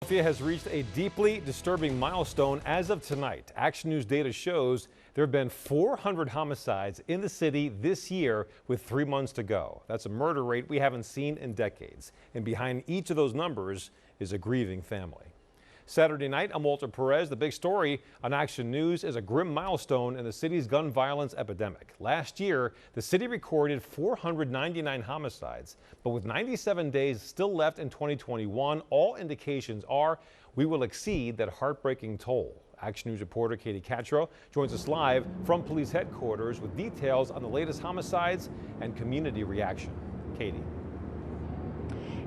Philadelphia has reached a deeply disturbing milestone as of tonight. Action News data shows there have been 400 homicides in the city this year with 3 months to go. That's a murder rate we haven't seen in decades. And behind each of those numbers is a grieving family. Saturday night, I'm Walter Perez. The big story on Action News is a grim milestone in the city's gun violence epidemic. Last year, the city recorded 499 homicides, but with 97 days still left in 2021, all indications are we will exceed that heartbreaking toll. Action News reporter Katie Catro joins us live from police headquarters with details on the latest homicides and community reaction. Katie.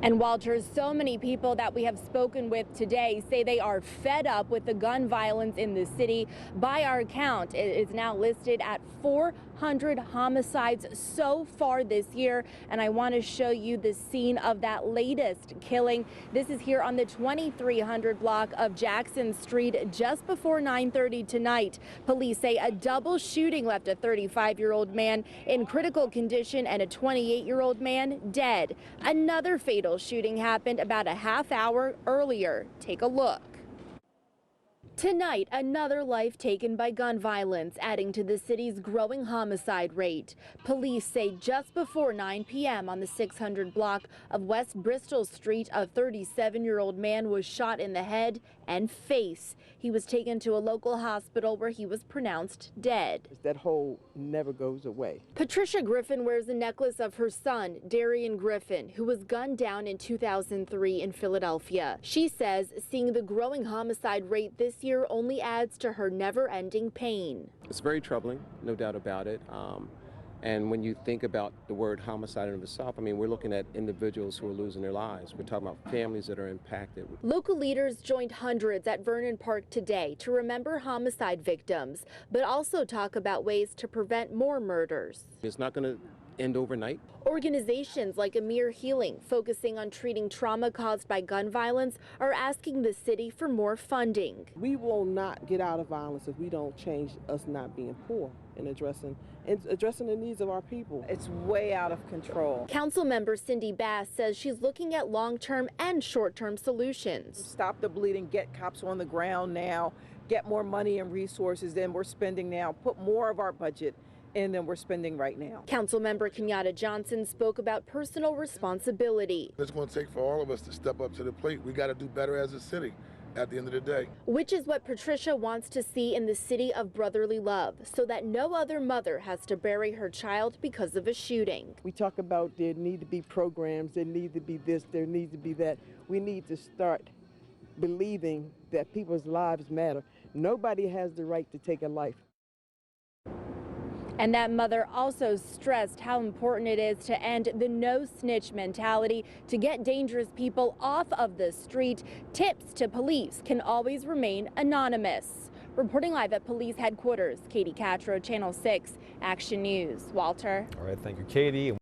And Walter, so many people that we have spoken with today say they are fed up with the gun violence in the city. By our count, it is now listed at 400 homicides so far this year. And I want to show you the scene of that latest killing. This is here on the 2300 block of Jackson Street just before 9:30 tonight. Police say a double shooting left a 35-year-old man in critical condition and a 28-year-old man dead. Another fatal shooting happened about a half hour earlier. Take a look. Tonight, another life taken by gun violence, adding to the city's growing homicide rate. Police say just before 9 p.m. on the 600 block of West Bristol Street, a 37-year-old man was shot in the head and face. He was taken to a local hospital where he was pronounced dead. That hole never goes away. Patricia Griffin wears a necklace of her son, Darian Griffin, who was gunned down in 2003 in Philadelphia. She says seeing the growing homicide rate this year only adds to her never-ending pain. It's very troubling, no doubt about it. And when you think about the word homicide in of itself, I mean, we're looking at individuals who are losing their lives. We're talking about families that are impacted. Local leaders joined hundreds at Vernon Park today to remember homicide victims, but also talk about ways to prevent more murders. It's not going to end overnight. Organizations like Amir Healing, focusing on treating trauma caused by gun violence, are asking the city for more funding. We will not get out of violence if we don't change us not being poor and addressing the needs of our people. It's way out of control. Council member Cindy Bass says she's looking at long-term and short-term solutions. Stop the bleeding, get cops on the ground now, get more money and resources than we're spending now, put more of our budget in than we're spending right now. Councilmember Kenyatta Johnson spoke about personal responsibility. It's going to take for all of us to step up to the plate. We got to do better as a city at the end of the day. Which is what Patricia wants to see in the city of brotherly love, so that no other mother has to bury her child because of a shooting. We talk about there need to be programs, there need to be this, there needs to be that. We need to start believing that people's lives matter. Nobody has the right to take a life. And that mother also stressed how important it is to end the no snitch mentality, to get dangerous people off of the street. Tips to police can always remain anonymous. Reporting live at police headquarters, Katie Catro, Channel 6, Action News. Walter. All right, thank you, Katie.